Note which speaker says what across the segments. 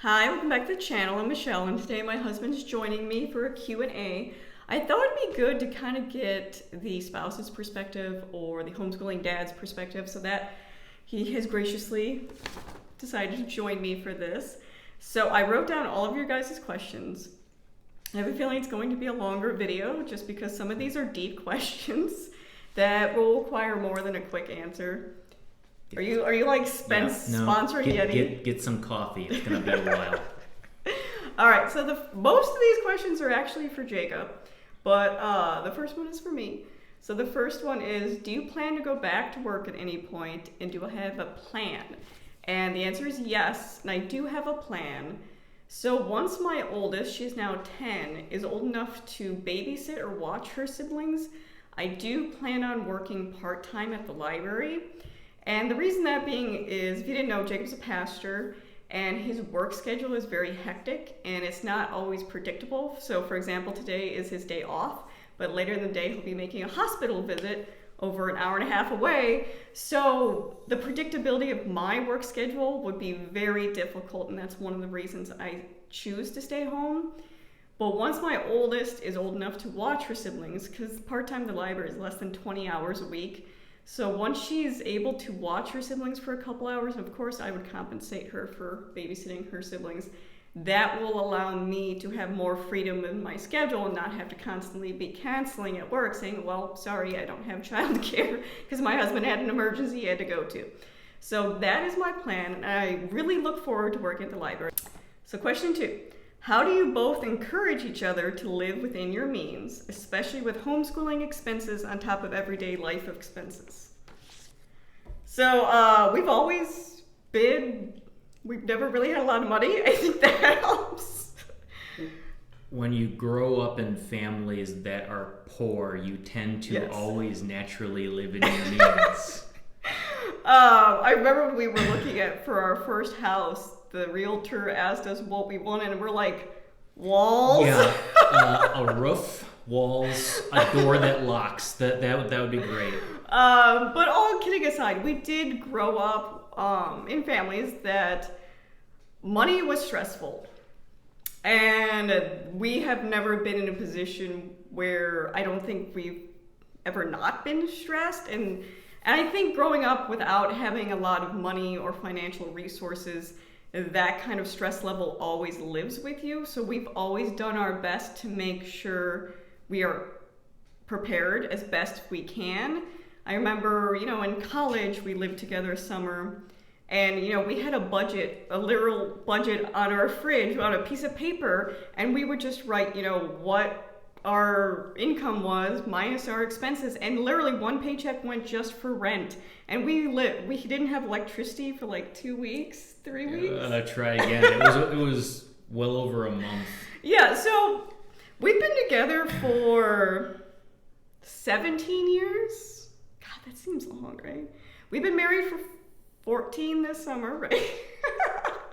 Speaker 1: Hi, welcome back to the channel. I'm Michelle, and today my husband's joining me for a Q&A. I thought it'd be good to kind of get the spouse's perspective or the homeschooling dad's perspective, so that he has graciously decided to join me for this. So I wrote down all of your guys' questions. I have a feeling it's going to be a longer video just because some of these are deep questions that will require more than a quick answer. Are you like sponsoring Yeti?
Speaker 2: Get some coffee. It's gonna be a while.
Speaker 1: All right, so most of these questions are actually for Jacob, but the first one is for me. So the first one is, do you plan to go back to work at any point, and do I have a plan? And the answer is yes, and I do have a plan. So once my oldest, she's now 10, is old enough to babysit or watch her siblings, I do plan on working part-time at the library. And the reason that being is, if you didn't know, Jacob's a pastor, and his work schedule is very hectic, and it's not always predictable. So for example, today is his day off, but later in the day he'll be making a hospital visit over an hour and a half away. So the predictability of my work schedule would be very difficult, and that's one of the reasons I choose to stay home. But once my oldest is old enough to watch her siblings, because part-time at the library is less than 20 hours a week, so once she's able to watch her siblings for a couple hours, and of course I would compensate her for babysitting her siblings, that will allow me to have more freedom in my schedule and not have to constantly be canceling at work saying, well, sorry, I don't have childcare because my husband had an emergency he had to go to. So that is my plan, and I really look forward to working at the library. So question 2. How do you both encourage each other to live within your means, especially with homeschooling expenses on top of everyday life expenses? So we've never really had a lot of money. I think that helps.
Speaker 2: When you grow up in families that are poor, you tend to
Speaker 1: Yes.
Speaker 2: always naturally live in your means.
Speaker 1: I remember when we were looking at for our first house, the realtor asked us what we wanted, and we're like, walls?
Speaker 2: Yeah, a roof, walls, a door that locks. That would be great.
Speaker 1: But all kidding aside, we did grow up in families that money was stressful. And we have never been in a position where I don't think we've ever not been stressed. And I think growing up without having a lot of money or financial resources, that kind of stress level always lives with you. So we've always done our best to make sure we are prepared as best we can. I remember, in college, we lived together a summer, and, we had a literal budget on our fridge on a piece of paper, and we would just write, what our income was minus our expenses, and literally one paycheck went just for rent. And we didn't have electricity for like 2 weeks, 3 weeks.
Speaker 2: Try again. It was well over a month.
Speaker 1: Yeah, so we've been together for 17 years. God, that seems long, right? We've been married for 14 this summer, right?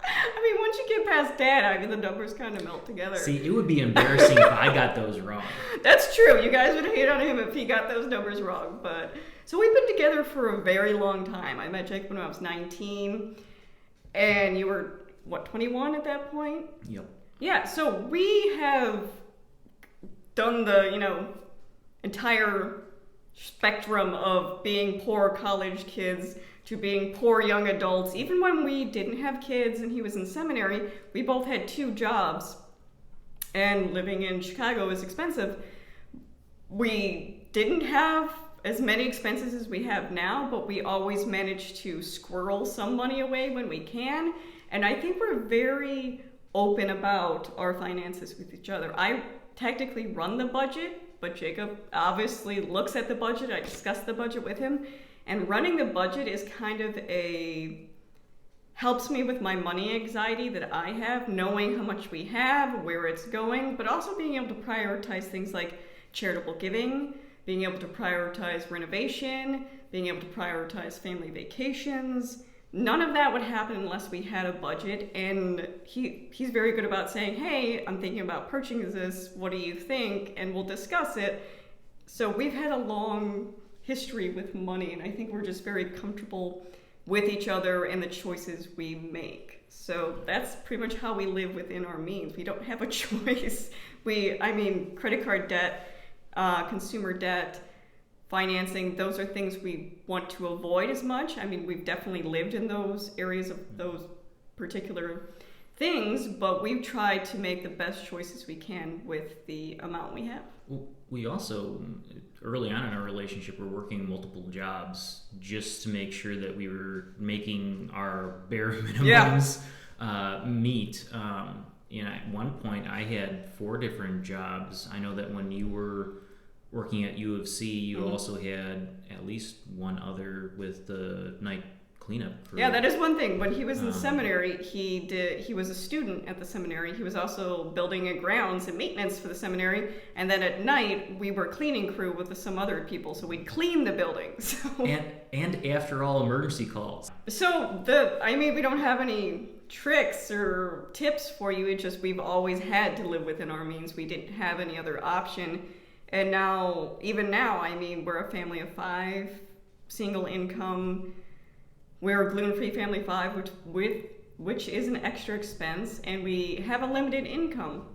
Speaker 1: I mean, once you get past Dad, the numbers kind of melt together.
Speaker 2: See, it would be embarrassing if I got those wrong.
Speaker 1: That's true. You guys would hate on him if he got those numbers wrong. But so we've been together for a very long time. I met Jake when I was 19, and you were, 21 at that point?
Speaker 2: Yep.
Speaker 1: Yeah, so we have done the, entire spectrum of being poor college kids to being poor young adults. Even when we didn't have kids and he was in seminary, we both had 2 jobs, and living in Chicago is expensive. We didn't have as many expenses as we have now, but we always manage to squirrel some money away when we can. And I think we're very open about our finances with each other. I technically run the budget, but Jacob obviously looks at the budget. I discuss the budget with him. And running the budget is kind of helps me with my money anxiety that I have, knowing how much we have, where it's going, but also being able to prioritize things like charitable giving, being able to prioritize renovation, being able to prioritize family vacations. None of that would happen unless we had a budget, and he's very good about saying, hey, I'm thinking about purchasing this, what do you think? And we'll discuss it. So we've had a long history with money, and I think we're just very comfortable with each other and the choices we make. So that's pretty much how we live within our means. We don't have a choice. Credit card debt, consumer debt, financing, those are things we want to avoid as much. I mean, we've definitely lived in those areas of those particular things, but we've tried to make the best choices we can with the amount we have.
Speaker 2: We also, early on in our relationship, were working multiple jobs just to make sure that we were making our bare minimums meet. At one point, I had 4 different jobs. I know that when you were working at U of C, you also had at least one other with the night cleanup crew.
Speaker 1: Yeah, that is one thing. When he was in seminary, he was a student at the seminary. He was also building grounds and maintenance for the seminary. And then at night, we were cleaning crew with some other people. So we'd clean the buildings.
Speaker 2: And after all emergency calls.
Speaker 1: So we don't have any tricks or tips for you. It's just we've always had to live within our means. We didn't have any other option. And even now, we're a family of 5, single income. We're a gluten-free family of 5, which is an extra expense, and we have a limited income.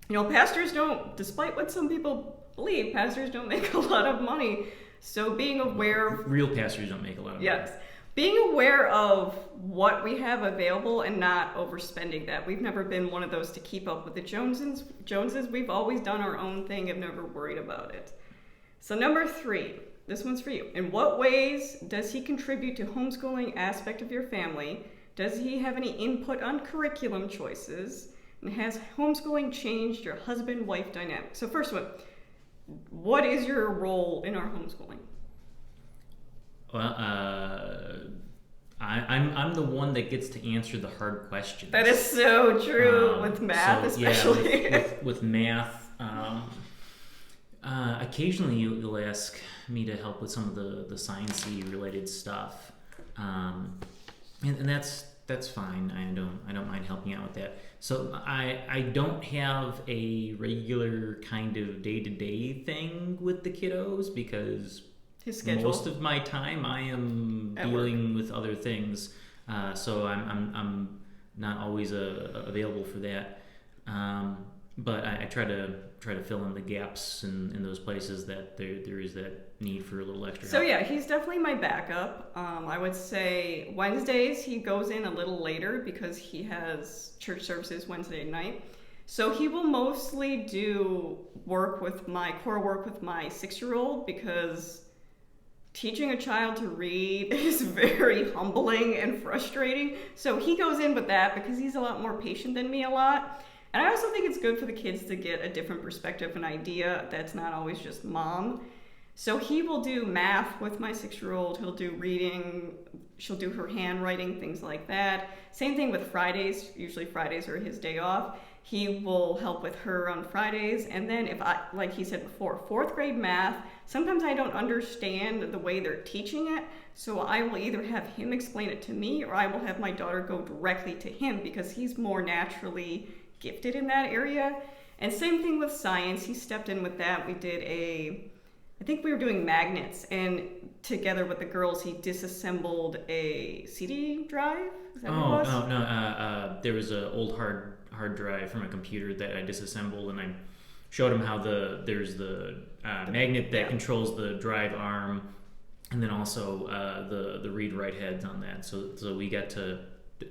Speaker 1: Pastors don't, despite what some people believe, pastors don't make a lot of money. So being aware of...
Speaker 2: Real pastors don't make a lot of money.
Speaker 1: Yes. Being aware of what we have available and not overspending that. We've never been one of those to keep up with the Joneses. We've always done our own thing and never worried about it. So number 3, this one's for you. In what ways does he contribute to homeschooling aspect of your family? Does he have any input on curriculum choices? And has homeschooling changed your husband-wife dynamic? So first one, what is your role in our homeschooling?
Speaker 2: Well, I'm the one that gets to answer the hard questions.
Speaker 1: That is so true with math, especially.
Speaker 2: Yeah, with math. Occasionally you'll ask me to help with some of the science-y related stuff, and that's fine. I don't mind helping out with that. So I don't have a regular kind of day-to-day thing with the kiddos because
Speaker 1: his schedule.
Speaker 2: Most of my time I am dealing with other things, so I'm not always available for that. But I try to fill in the gaps in those places that there is that need for a little extra help.
Speaker 1: So yeah, he's definitely my backup. I would say Wednesdays he goes in a little later because he has church services Wednesday night. So he will mostly do core work with my 6-year-old because teaching a child to read is very humbling and frustrating. So he goes in with that because he's a lot more patient than me a lot. And I also think it's good for the kids to get a different perspective and idea that's not always just mom. So he will do math with my 6-year-old. He'll do reading. She'll do her handwriting, things like that. Same thing with Fridays. Usually Fridays are his day off. He will help with her on Fridays. And then if like he said before, 4th grade math, sometimes I don't understand the way they're teaching it. So I will either have him explain it to me or I will have my daughter go directly to him because he's more naturally gifted in that area. And same thing with science. He stepped in with that. I think we were doing magnets, and together with the girls, he disassembled a CD drive. Is that what it was?
Speaker 2: No. There was an old hard drive from a computer that I disassembled, and I showed him how there's the magnet that controls the drive arm, and then also the read-write heads on that. So we got to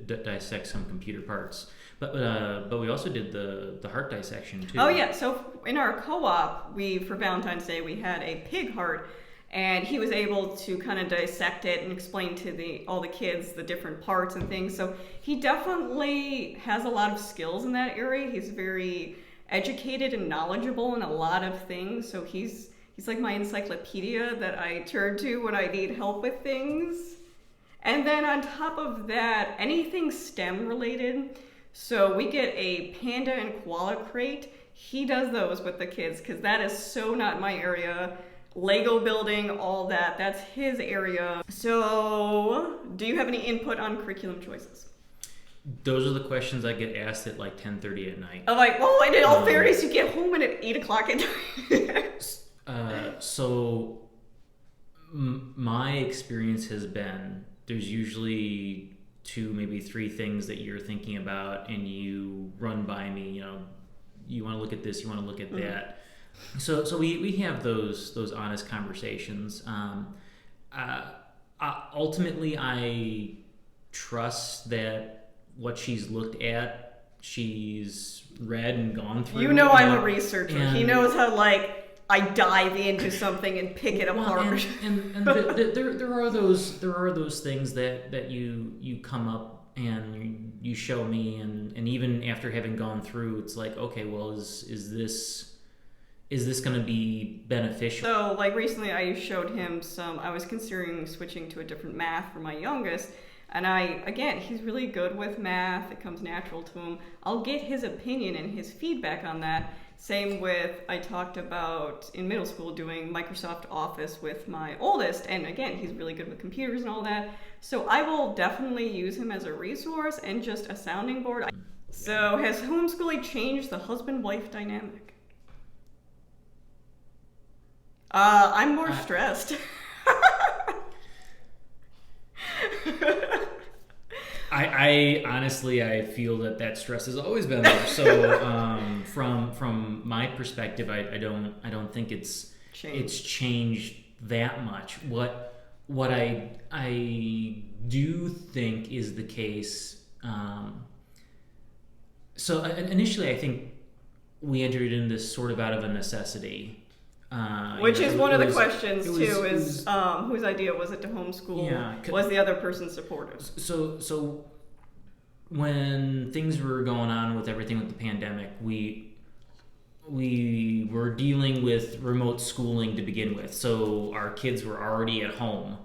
Speaker 2: dissect some computer parts. But we also did the heart dissection too.
Speaker 1: Oh yeah, so in our co-op, for Valentine's Day, we had a pig heart, and he was able to kind of dissect it and explain to all the kids the different parts and things. So he definitely has a lot of skills in that area. He's very educated and knowledgeable in a lot of things. So he's like my encyclopedia that I turn to when I need help with things. And then on top of that, anything STEM related. So we get a panda and koala crate. He does those with the kids because that is so not my area. Lego building, all that, that's his area. So do you have any input on curriculum choices?
Speaker 2: Those are the questions I get asked at like 10:30 at night.
Speaker 1: I'm like, well, in all fairness, you get home at 8 o'clock at night.
Speaker 2: My experience has been there's usually 2, maybe 3 things that you're thinking about, and you run by me, you want to look at this, you want to look at that. So we have those honest conversations. Ultimately, I trust that what she's looked at, she's read and gone through.
Speaker 1: I'm a researcher. He knows how I dive into something and pick it apart.
Speaker 2: And there are those things that you come up and you show me, and even after having gone through, it's like, okay, well, is this going to be beneficial?
Speaker 1: So recently I showed him I was considering switching to a different math for my youngest, and he's really good with math. It comes natural to him. I'll get his opinion and his feedback on that. Same with, I talked about in middle school doing Microsoft Office with my oldest, and again, he's really good with computers and all that. So I will definitely use him as a resource and just a sounding board. So has homeschooling changed the husband-wife dynamic? I'm more stressed.
Speaker 2: I honestly, I feel that stress has always been there. So from my perspective, I don't think it's changed that much. What I do think is the case. So initially, I think we entered in this sort of out of a necessity.
Speaker 1: Which is one of the questions too, is whose idea was it to homeschool? Yeah, was the other person supportive?
Speaker 2: So when things were going on with everything with the pandemic, we were dealing with remote schooling to begin with. So our kids were already at home,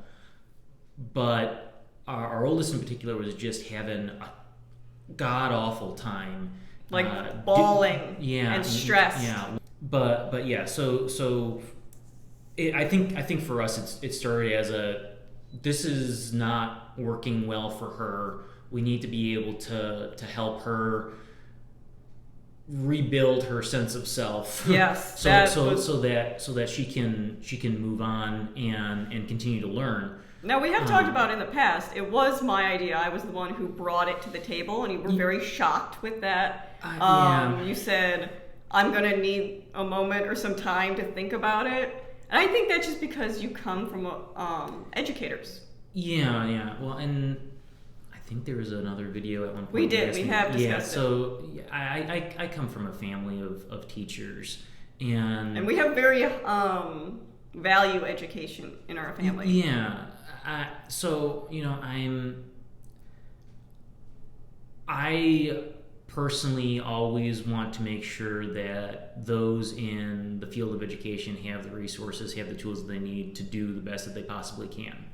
Speaker 2: but our oldest in particular was just having a god awful time,
Speaker 1: bawling and stressed.
Speaker 2: Yeah. But yeah, so I think for us it started as this is not working well for her. We need to be able to help her rebuild her sense of self.
Speaker 1: Yes.
Speaker 2: so that she can move on and continue to learn.
Speaker 1: Now, we have talked about in the past, it was my idea. I was the one who brought it to the table, and you were very shocked with that. You said, I'm going to need a moment or some time to think about it. And I think that's just because you come from educators.
Speaker 2: Yeah. Well, and I think there was another video at one point.
Speaker 1: We did. We have discussed it.
Speaker 2: Yeah, so I come from a family of teachers. And we
Speaker 1: have very value education in our family.
Speaker 2: Yeah. I personally always want to make sure that those in the field of education have the resources, have the tools that they need to do the best that they possibly can.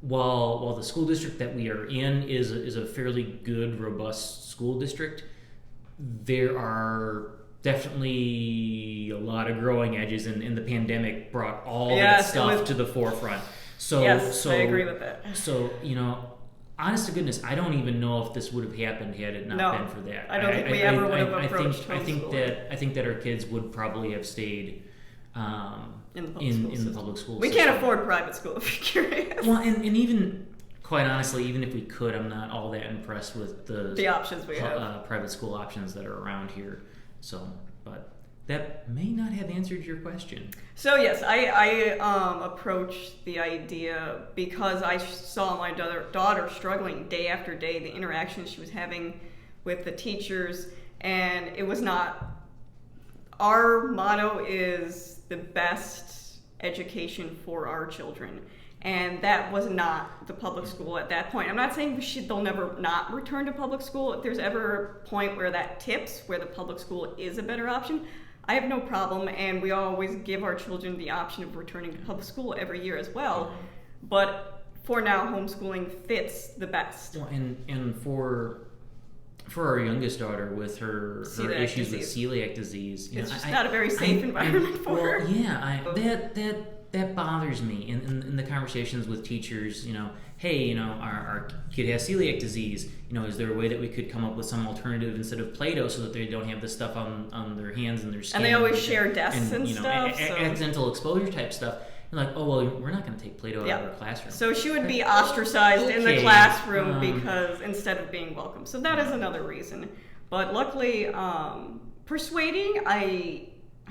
Speaker 2: While the school district that we are in is a fairly good, robust school district, there are definitely a lot of growing edges, and the pandemic brought all that stuff to the forefront. So
Speaker 1: I agree with that.
Speaker 2: So, honest to goodness, I don't even know if this would have happened had it not been for that.
Speaker 1: I don't think we ever would have approached
Speaker 2: homeschooling. I think that our kids would probably have stayed in the public school
Speaker 1: We
Speaker 2: system.
Speaker 1: can't afford private school, if you're curious.
Speaker 2: Well, and even, quite honestly, even if we could, I'm not all that impressed with the
Speaker 1: options we have.
Speaker 2: Private school options that are around here. So, but that may not have answered your question.
Speaker 1: So yes, I approached the idea because I saw my daughter struggling day after day, the interactions she was having with the teachers, and it was not. Our motto is the best education for our children, and that was not the public school at that point. I'm not saying they'll never not return to public school. If there's ever a point where that tips, where the public school is a better option, I have no problem, and we always give our children the option of returning to public school every year as well. But for now, homeschooling fits the best.
Speaker 2: Well, and for our youngest daughter with her issues with celiac disease,
Speaker 1: it's just not a very safe environment for her.
Speaker 2: Yeah, that bothers me in the conversations with teachers. Hey, our kid has celiac disease. Is there a way that we could come up with some alternative instead of Play-Doh so that they don't have this stuff on their hands and their skin?
Speaker 1: And they always share desks and stuff.
Speaker 2: Accidental exposure type stuff. They're like, oh, well, we're not going to take Play-Doh out of our classroom.
Speaker 1: So she would be ostracized in the classroom because instead of being welcome. So that is another reason. But luckily, persuading, I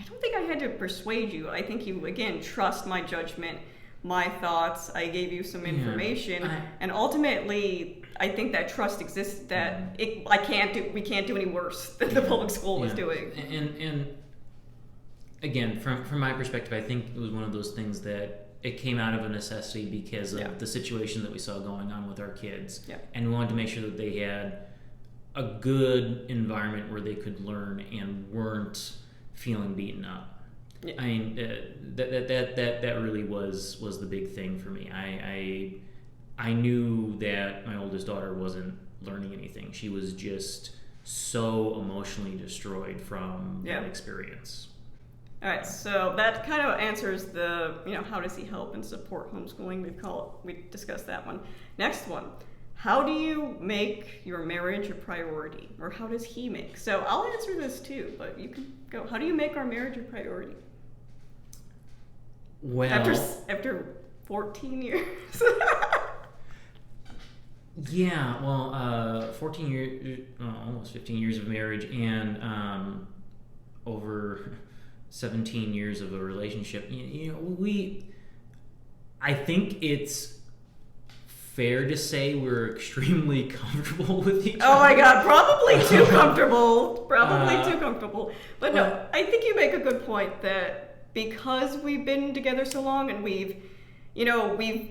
Speaker 1: don't think I had to persuade you. I think you, again, trust my judgment, my thoughts. I gave you some information. And ultimately, I think that trust exists, that we can't do any worse than the public school was doing.
Speaker 2: And again, from my perspective, I think it was one of those things that it came out of a necessity because of the situation that we saw going on with our kids. Yeah. And we wanted to make sure that they had a good environment where they could learn and weren't feeling beaten up. Yeah. I mean, that really was the big thing for me. I knew that my oldest daughter wasn't learning anything. She was just so emotionally destroyed from that experience.
Speaker 1: All right, so that kind of answers the, how does he help and support homeschooling? We discussed that one. Next one, how do you make your marriage a priority? Or how does he make? So I'll answer this too, but you can go. How do you make our marriage a priority?
Speaker 2: Well,
Speaker 1: after 14 years.
Speaker 2: Yeah, well, 14 years, almost 15 years of marriage, and over 17 years of a relationship. I think it's fair to say we're extremely comfortable with each other.
Speaker 1: Oh my God, probably too comfortable. Too comfortable. But no, I think you make a good point that because we've been together so long and we've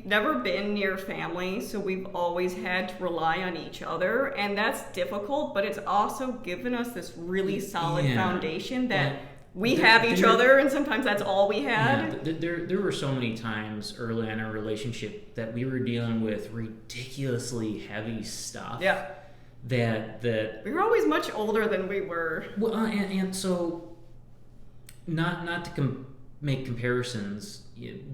Speaker 1: never been near family, so we've always had to rely on each other, and that's difficult, but it's also given us this really solid foundation that we have each other, and sometimes that's all we had.
Speaker 2: Yeah, there were so many times early in our relationship that we were dealing with ridiculously heavy stuff. Yeah. That
Speaker 1: we were always much older than we were.
Speaker 2: Well, and so not to make comparisons.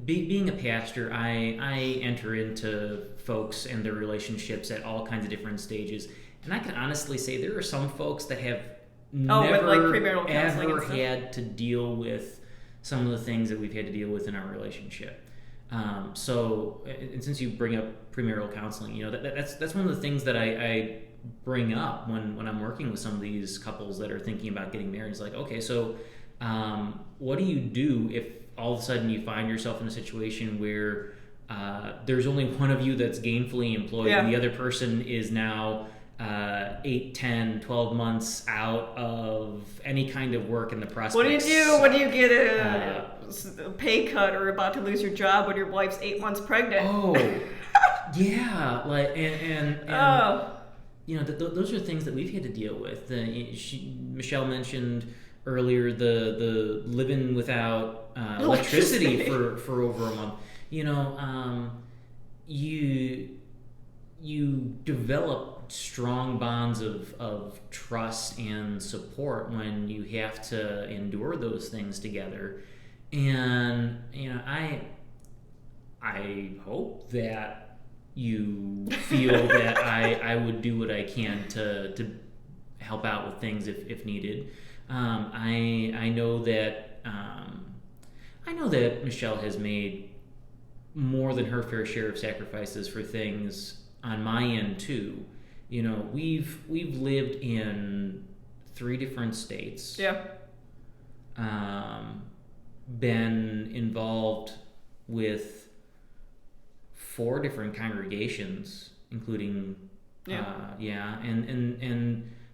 Speaker 2: Being a pastor, I enter into folks and their relationships at all kinds of different stages, and I can honestly say there are some folks that have never ever had to deal with some of the things that we've had to deal with in our relationship. So, and since you bring up premarital counseling, that's one of the things that I bring up when I'm working with some of these couples that are thinking about getting married. It's like, okay, so what do you do if all of a sudden you find yourself in a situation where there's only one of you that's gainfully employed and the other person is now 8, 10, 12 months out of any kind of work in the prospects.
Speaker 1: What do you do when you get a pay cut or about to lose your job when your wife's 8 months pregnant?
Speaker 2: Oh, yeah, like and those are things that we've had to deal with. Michelle mentioned earlier the living without electricity for over a month. You develop strong bonds of trust and support when you have to endure those things together. And I hope that you feel that I would do what I can to help out with things if needed. I know that Michelle has made more than her fair share of sacrifices for things on my end too. We've lived in 3 different states. Yeah. Been involved with 4 different congregations, including and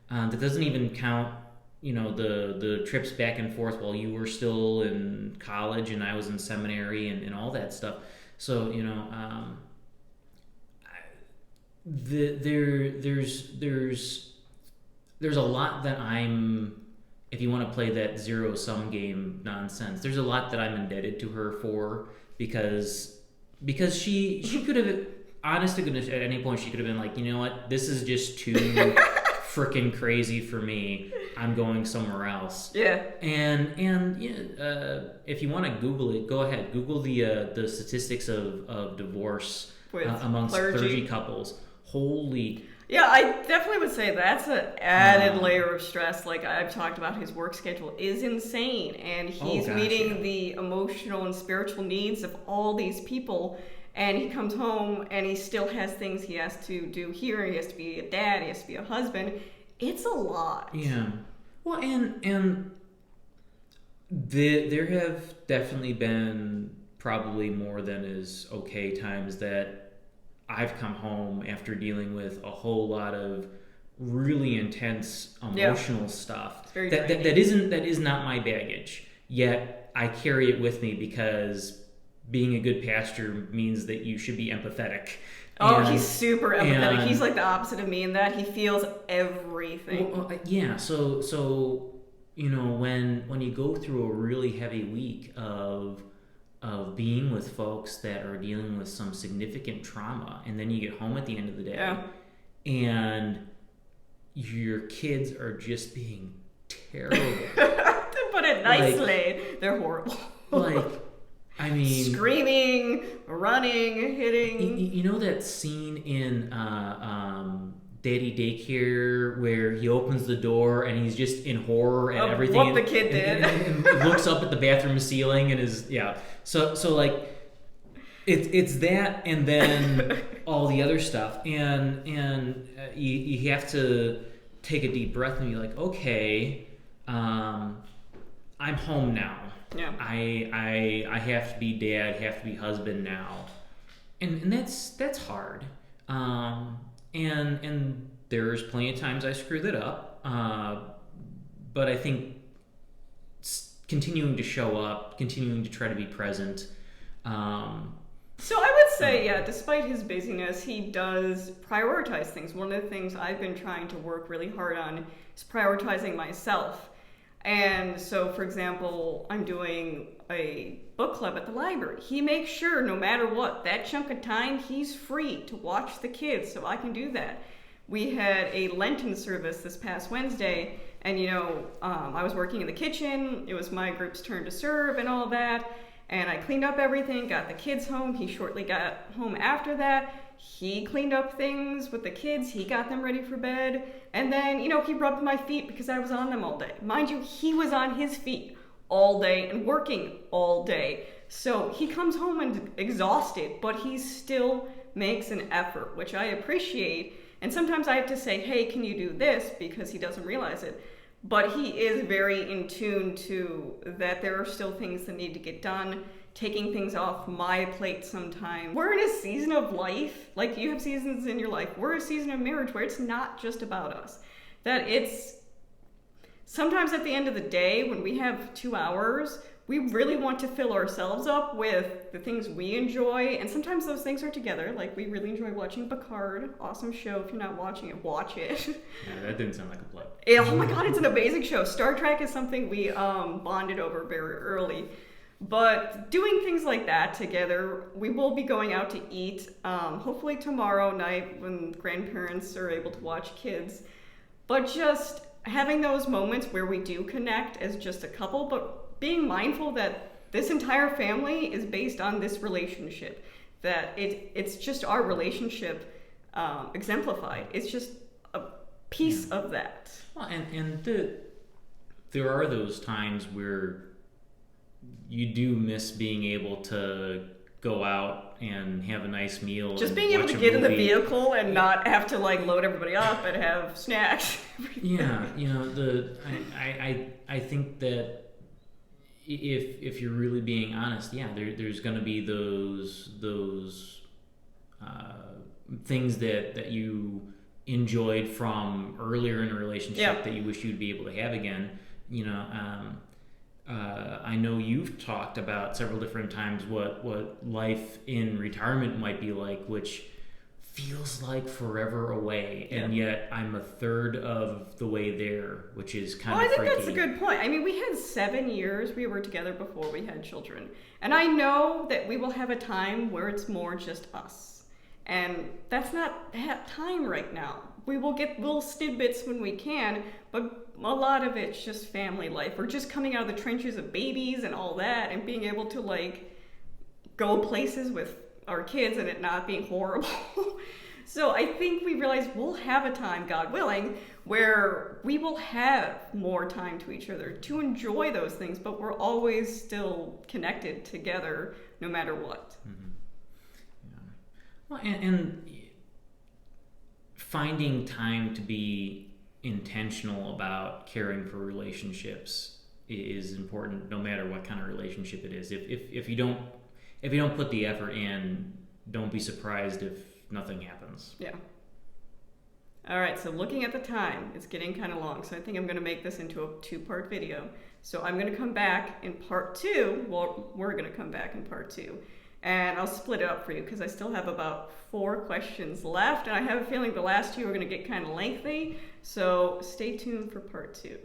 Speaker 2: that doesn't even count the trips back and forth while you were still in college and I was in seminary and all that stuff. So there's a lot that I'm, if you want to play that zero-sum game nonsense, there's a lot that I'm indebted to her for because she could have, honest to goodness, at any point she could have been like, you know what, this is just too freaking crazy for me. I'm going somewhere else. Yeah. And if you want to Google it, go ahead. Google the statistics of divorce amongst clergy couples. Holy
Speaker 1: Yeah, I definitely would say that's an added
Speaker 2: Um,
Speaker 1: layer of stress. Like I've talked about, his work schedule is insane, and
Speaker 2: oh
Speaker 1: he's
Speaker 2: gosh, yeah.
Speaker 1: meeting the emotional and spiritual needs of all these people. And he comes home and he still has things he has to do here. He has to be a dad, he has to be a husband. It's a lot.
Speaker 2: Yeah. Well, and there have definitely been probably more than is okay times that I've come home after dealing with a whole lot of really intense
Speaker 1: Yeah,
Speaker 2: emotional stuff
Speaker 1: it's very
Speaker 2: that
Speaker 1: draining.
Speaker 2: that is not my baggage. Yet I carry it with me because being a good pastor means that you should be empathetic.
Speaker 1: Oh, he's
Speaker 2: And
Speaker 1: super empathetic. He's
Speaker 2: and
Speaker 1: like the opposite of me in that he feels everything.
Speaker 2: yeah, so you know when you go through a really heavy week of being with folks that are dealing with some significant trauma, and then you get home at the end of the day,
Speaker 1: Yeah.
Speaker 2: and your kids are just being terrible.
Speaker 1: To put it
Speaker 2: Like,
Speaker 1: nicely, they're horrible.
Speaker 2: like, I mean,
Speaker 1: Screaming, running, hitting.
Speaker 2: you know that scene in Daddy Daycare where he opens the door and he's just in horror and
Speaker 1: Of
Speaker 2: everything,
Speaker 1: what the kid did.
Speaker 2: and looks up at the bathroom ceiling and is yeah. So like it's that, and then all the other stuff, and you have to take a deep breath and be like, okay, I'm home now.
Speaker 1: Yeah.
Speaker 2: I have to be dad, have to be husband now, and that's hard. And there's plenty of times I screw that up. But I think continuing to show up, continuing to try to be present.
Speaker 1: So I would say, yeah, despite his busyness, he does prioritize things. One of the things I've been trying to work really hard on is prioritizing myself. And so, for example, I'm doing a book club at the library. He makes sure, no matter what, that chunk of time, he's free to watch the kids so I can do that. We had a Lenten service this past Wednesday, and I was working in the kitchen. It was my group's turn to serve and all that. And I cleaned up everything, got the kids home. He shortly got home after that. He cleaned up things with the kids. He got them ready for bed. And then, he rubbed my feet because I was on them all day. Mind you, he was on his feet all day and working all day. So he comes home and exhausted, but he still makes an effort, which I appreciate. And sometimes I have to say, hey, can you do this? Because he doesn't realize it. But he is very in tune to that there are still things that need to get done, taking things off my plate sometimes. We're in a season of life, like you have seasons in your life. We're a season of marriage where it's not just about us. That it's sometimes at the end of the day, when we have 2 hours, we really want to fill ourselves up with the things we enjoy, and sometimes those things are together. Like, we really enjoy watching Picard. Awesome show. If you're not watching it, watch it.
Speaker 2: Yeah, that didn't sound like a play.
Speaker 1: Oh my god, it's an amazing show. Star Trek is something we bonded over very early. But doing things like that together, we will be going out to eat, hopefully tomorrow night when grandparents are able to watch kids. But just having those moments where we do connect as just a couple, but being mindful that this entire family is based on this relationship, that it's just our relationship exemplified. It's just a piece of that.
Speaker 2: Well, and there are those times where you do miss being able to go out and have a nice meal.
Speaker 1: Just
Speaker 2: and
Speaker 1: being able
Speaker 2: watch
Speaker 1: to
Speaker 2: a
Speaker 1: get in the
Speaker 2: movie.
Speaker 1: vehicle and not have to load everybody up and have snacks.
Speaker 2: Yeah, I think that if you're really being honest, yeah, there's going to be those things that you enjoyed from earlier in a relationship that you wish you'd be able to have again. I know you've talked about several different times what life in retirement might be like, which feels like forever away, and yet I'm a third of the way there, which is kind of
Speaker 1: I think
Speaker 2: freaky.
Speaker 1: that's a good point. I mean, we had 7 years we were together before we had children. And I know that we will have a time where it's more just us. And that's not that time right now. We will get little tidbits when we can, but a lot of it's just family life. We're just coming out of the trenches of babies and all that, and being able to go places with our kids and it not being horrible. So I think we realize we'll have a time, God willing, where we will have more time to each other to enjoy those things, but we're always still connected together no matter what.
Speaker 2: Mm-hmm. Yeah. Well, and finding time to be intentional about caring for relationships is important, no matter what kind of relationship it is. If you don't put the effort in, don't be surprised if nothing happens.
Speaker 1: Yeah. All right, so looking at the time, it's getting kind of long, so I think I'm going to make this into a 2-part video. So I'm going to come back in part 2. Well, we're going to come back in part 2. And I'll split it up for you because I still have about 4 questions left. And I have a feeling the last 2 are going to get kind of lengthy. So stay tuned for part 2.